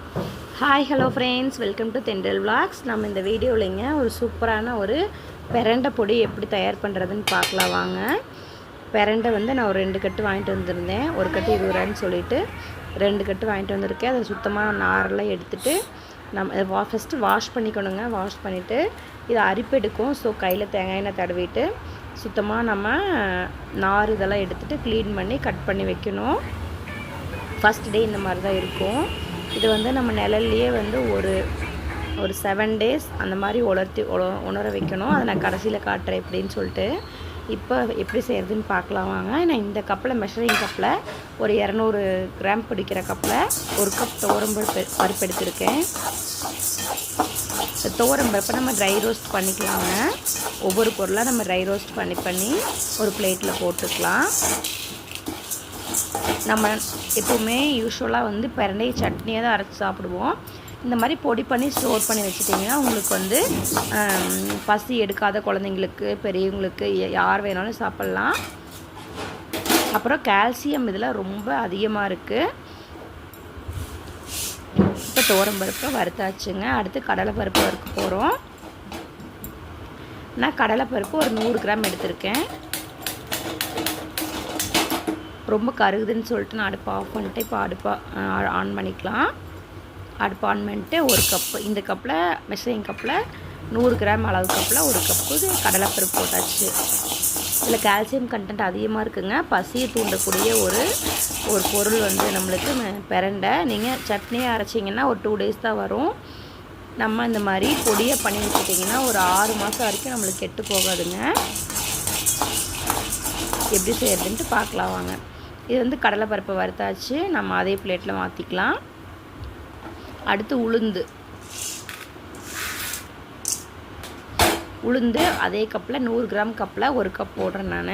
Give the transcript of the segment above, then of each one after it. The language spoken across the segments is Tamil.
Hi hello friends, welcome to தென்றல் விளாக்ஸ். நம்ம இந்த வீடியோவில்ங்க ஒரு சூப்பரான ஒரு பிரண்டை பொடி எப்படி தயார் பண்ணுறதுன்னு பார்க்கலாம் வாங்க. பிரண்டை வந்து நான் ஒரு 2 கட்டு வாங்கிட்டு வந்திருந்தேன். ஒரு கட்டு 20 ரூபான்னு சொல்லிட்டு 2 கட்டு வாங்கிட்டு வந்திருக்கேன். அதை சுத்தமாக நாரெல்லாம் எடுத்துகிட்டு நம்ம ஃபஸ்ட்டு வாஷ் பண்ணிக்கணுங்க. வாஷ் பண்ணிவிட்டு இதை அரிப்பெடுக்கும். ஸோ கையில் தேங்காய் எண்ணெய் தடவிட்டு சுத்தமாக நம்ம நார் இதெல்லாம் எடுத்துகிட்டு க்ளீன் பண்ணி கட் பண்ணி வைக்கணும். ஃபஸ்ட் டே இந்த மாதிரி தான் இருக்கும். இது வந்து நம்ம நிழல்லையே வந்து ஒரு 7 days அந்த மாதிரி உணர வைக்கணும். அதை நான் கடைசியில் காட்டுறேன் எப்படின்னு சொல்லிட்டு. இப்போ எப்படி செய்கிறதுன்னு பார்க்கலாம் வாங்க. நான் இந்த கப்பில் மெஷரிங் கப்பில் ஒரு 200 கிராம் பிடிக்கிற கப்பில் 1 கப் பருப்பு எடுத்திருக்கேன். பருப்பை நம்ம ட்ரை ரோஸ்ட் பண்ணிக்கலாங்க. ஒவ்வொரு பொருளாக நம்ம ட்ரை ரோஸ்ட் பண்ணி ஒரு பிளேட்டில் போட்டுக்கலாம். நம்ம எப்போவுமே யூஸ்வலாக வந்து பிரண்டை சட்னியை தான் அரைச்சி சாப்பிடுவோம். இந்த மாதிரி பொடி பண்ணி ஸ்டோர் பண்ணி வச்சுட்டிங்கன்னா உங்களுக்கு வந்து பசி எடுக்காத குழந்தைங்களுக்கு, பெரியவங்களுக்கு யார் வேணாலும் சாப்பிட்லாம். அப்புறம் கால்சியம் இதில் ரொம்ப அதிகமாக இருக்குது. இப்போ துவரம்பருப்பை வறுத்தாச்சுங்க. அடுத்து கடலைப்பருப்பு வறுக்க போகிறோம். நான் கடலைப்பருப்பு ஒரு 100 கிராம் எடுத்திருக்கேன். ரொம்ப கருகுதுன்னு சொல்லிட்டு நான் அடுப்பை ஆஃப் பண்ணிட்டு இப்போ அடுப்பை ஆன் பண்ணிக்கலாம். அடுப்பு ஆன் பண்ணிட்டு 1 கப்பு, இந்த கப்பில் மெஷரிங் கப்பில் 100 கிராம் அளவு கப்பில் 1 கப்பு கடலைப்பருப்பு போட்டாச்சு. இதில் கால்சியம் கண்டென்ட் அதிகமாக இருக்குங்க. பசியை தூண்டக்கூடிய ஒரு பொருள் வந்து நம்மளுக்கு பிரண்டை. நீங்கள் சட்னியை அரைச்சிங்கன்னா ஒரு 2 days தான் வரும். நம்ம இந்த மாதிரி பொடியை பண்ணி வச்சுட்டிங்கன்னா ஒரு 6 மாதம் வரைக்கும் நம்மளுக்கு கெட்டு போகாதுங்க. எப்படி செய்யறதுன்ட்டு பார்க்கலாம் வாங்க. இது வந்து கடலைப்பருப்பை வறுத்தாச்சு. நம்ம அதே பிளேட்டில் மாற்றிக்கலாம். அடுத்து உளுந்து அதே கப்பில் 100 கிராம் கப்பில் 1 கப் போடுறேன் நான்.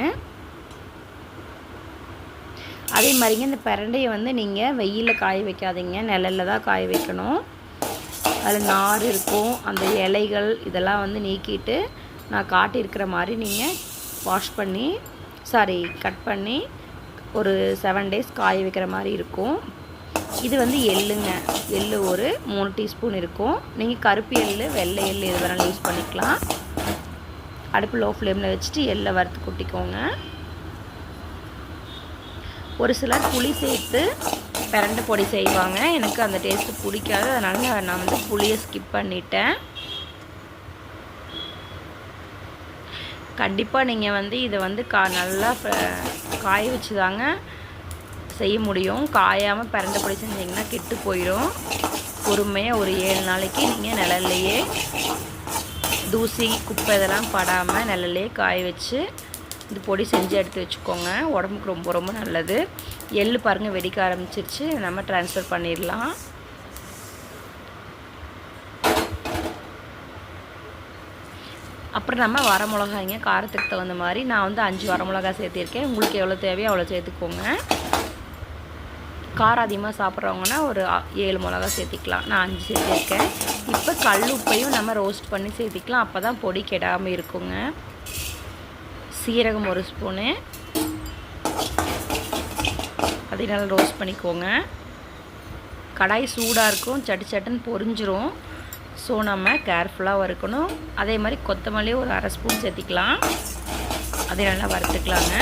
அதே மாதிரிங்க இந்த பிரண்டையை வந்து நீங்கள் வெயிலில் காய வைக்காதீங்க, நிழலில் தான் காய வைக்கணும். அதில் நார் இருக்கும், அந்த இலைகள் இதெல்லாம் வந்து நீக்கிட்டு நான் காட்டியிருக்கிற மாதிரி நீங்கள் கட் பண்ணி ஒரு 7 days காய வைக்கிற மாதிரி இருக்கும். இது வந்து எள்ளு ஒரு 3 டீஸ்பூன் இருக்கும். நீங்கள் கருப்பு எள்ளு, வெள்ளை எள்ளு இது வேணாலும் யூஸ் பண்ணிக்கலாம். அடுப்பு லோ ஃப்ளேமில் வச்சுட்டு எள்ளை வறுத்து கொட்டிக்கோங்க. ஒரு சிலர் புளி சேர்த்து பிரண்டை பொடி செய்வாங்க. எனக்கு அந்த டேஸ்ட்டு பிடிக்காது. அதனால் நான் வந்து புளியை ஸ்கிப் பண்ணிட்டேன். கண்டிப்பாக நீங்கள் வந்து இதை வந்து நல்லா காய வச்சு தாங்க செய்ய முடியும். காயாமல் பிரண்டை பொடி செஞ்சிங்கன்னா கெட்டு போயிடும். பொறுமையாக ஒரு 7 நாளைக்கு நீங்கள் நிழல்லையே தூசி குப்பை இதெல்லாம் படாமல் நிழல்லையே காய வச்சு இந்த பொடி செஞ்சு எடுத்து வச்சுக்கோங்க. உடம்புக்கு ரொம்ப ரொம்ப நல்லது. எள்ளு பாருங்கள் வெடிக்க ஆரம்பிச்சிருச்சு. நம்ம ட்ரான்ஸ்ஃபர் பண்ணிடலாம். அப்புறம் நம்ம வரமிளகாய்ங்க காரத்துக்கு தகுந்த மாதிரி நான் வந்து 5 வரமிளகாய் சேர்த்திருக்கேன். உங்களுக்கு எவ்வளோ தேவையோ அவ்வளோ சேர்த்துக்கோங்க. காரம் அதிகமாக சாப்பிட்றவங்கன்னா ஒரு 7 மிளகா சேர்த்திக்கலாம். நான் 5 சேர்த்திருக்கேன். இப்போ கல் உப்பையும் நம்ம ரோஸ்ட் பண்ணி சேர்த்திக்கலாம். அப்போ தான் பொடி கெடாமல் இருக்குங்க. சீரகம் 1 ஸ்பூனு, அதையும் நல்லா ரோஸ்ட் பண்ணிக்கோங்க. கடாய் சூடாக இருக்கும், சட்டுன்னு பொரிஞ்சிரும். ஸோ நம்ம கேர்ஃபுல்லாக வறுக்கணும். அதே மாதிரி கொத்தமல்லி ஒரு 1/2 ஸ்பூன் சேர்த்திக்கலாம். அதை நல்லா வறுத்துக்கலாங்க.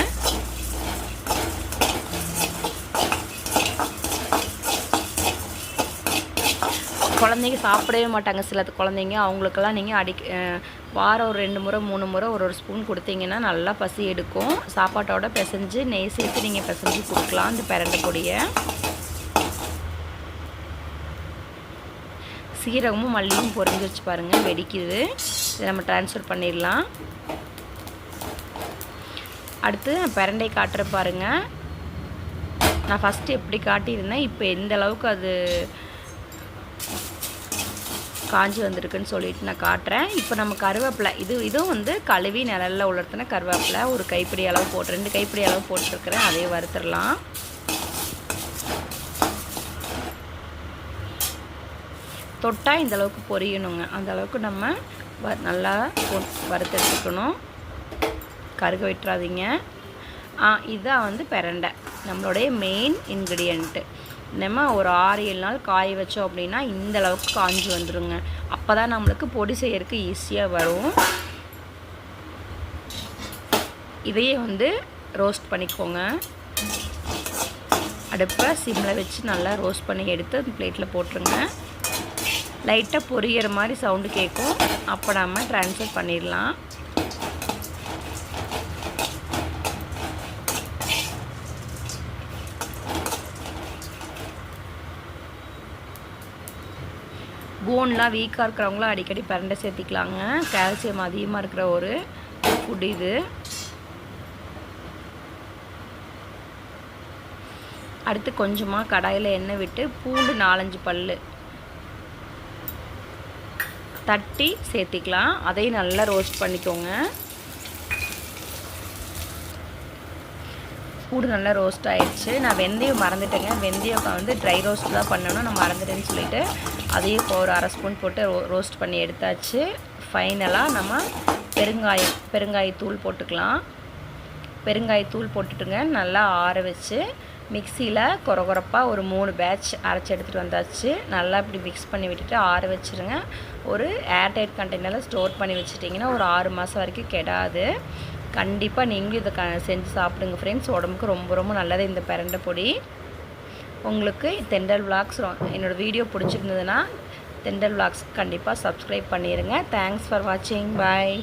குழந்தைங்க சாப்பிடவே மாட்டாங்க சில குழந்தைங்க. அவங்களுக்கெல்லாம் நீங்கள் வாரம் ஒரு 2 முறை 3 முறை ஒரு ஸ்பூன் கொடுத்தீங்கன்னா நல்லா பசி எடுக்கும். சாப்பாட்டோட பிசைஞ்சு நெய் சேர்த்து நீங்கள் பிசைஞ்சு கொடுக்கலாம் இந்த பிரண்டை பொடியை. சீரகமும் மல்லியும் பொரிஞ்சு வச்சு பாருங்கள், வெடிக்குது. இதை நம்ம ட்ரான்ஸ்ஃபர் பண்ணிடலாம். அடுத்து பிரண்டை காட்டுற பாருங்கள். நான் ஃபஸ்ட்டு எப்படி காட்டியிருந்தேன், இப்போ எந்த அளவுக்கு அது காஞ்சி வந்திருக்குன்னு சொல்லிட்டு நான் காட்டுறேன். இப்போ நம்ம கருவேப்பிலை இதுவும் வந்து கழுவி நிழலில் உலர்த்தின கருவேப்பிலை ஒரு கைப்பிடி அளவு 2 கைப்பிடி அளவு போட்டுருக்குறேன். அதே வறுத்துடலாம். தொட்டால் இந்த அளவுக்கு பொரியணுங்க. அந்த அளவுக்கு நம்ம நல்லா வறுத்து எடுத்துக்கணும். கருக விட்டுறாதீங்க. இதான் வந்து பிரண்டை நம்மளுடைய மெயின் இன்க்ரீடியண்ட்டு. நம்ம ஒரு 6-7 நாள் காய வச்சோம் அப்படின்னா இந்த அளவுக்கு காஞ்சி வந்துடுங்க. அப்போ தான் நம்மளுக்கு பொடி செய்யறதுக்கு ஈஸியாக வரும். இதையே வந்து ரோஸ்ட் பண்ணிக்கோங்க. அடுப்பை சிம்மில் வச்சு நல்லா ரோஸ்ட் பண்ணி எடுத்து அந்த பிளேட்டில் போட்டுருங்க. லைட்டாக பொரியிற மாதிரி சவுண்டு கேட்கும். அப்போ நம்ம ட்ரான்ஸ்ஃபர் பண்ணிடலாம். போன்லாம் வீக்காக இருக்கிறவங்களாம் அடிக்கடி பிரண்டை சேர்த்திக்கலாங்க. கால்சியம் அதிகமாக இருக்கிற ஒரு ஃபுட் இது. அடுத்து கொஞ்சமாக கடாயில் எண்ணெய் விட்டு பூண்டு 4-5 பல் தட்டி சேர்த்திக்கலாம். அதையும் நல்லா ரோஸ்ட் பண்ணிக்கோங்க. பூண்டு நல்லா ரோஸ்ட் ஆகிடுச்சு. நான் வெந்தயம் மறந்துட்டேங்க. வெந்தயம் வந்து ட்ரை ரோஸ்ட் தான் பண்ணணும், நான் மறந்துட்டேன்னு சொல்லிவிட்டு அதையும் இப்போ ஒரு 1/2 ஸ்பூன் போட்டு ரோஸ்ட் பண்ணி எடுத்தாச்சு. ஃபைனலாக நம்ம பெருங்காயத்தூள் போட்டுக்கலாம். பெருங்காயத்தூள் போட்டுட்டுங்க நல்லா ஆற வச்சு மிக்சியில் கொரகொரப்பாக ஒரு 3 பேட்ச் அரைச்சி எடுத்துகிட்டு வந்தாச்சு. நல்லா இப்படி மிக்ஸ் பண்ணி விட்டுட்டு ஆற வச்சுருங்க. ஒரு ஏர்டைட் கண்டெய்னரில் ஸ்டோர் பண்ணி வச்சுட்டிங்கன்னா ஒரு 6 மாதம் வரைக்கும் கெடாது. கண்டிப்பாக நீங்களும் இதை செஞ்சு சாப்பிடுங்க ஃப்ரெண்ட்ஸ். உடம்புக்கு ரொம்ப ரொம்ப நல்லது இந்த பிரண்டை பொடி. உங்களுக்கு தென்றல் விளாக்ஸ் என்னோடய வீடியோ பிடிச்சிருந்ததுன்னா தென்றல் விளாக்ஸ் கண்டிப்பாக சப்ஸ்கிரைப் பண்ணிடுங்க. தேங்க்ஸ் ஃபார் வாட்சிங். பாய்.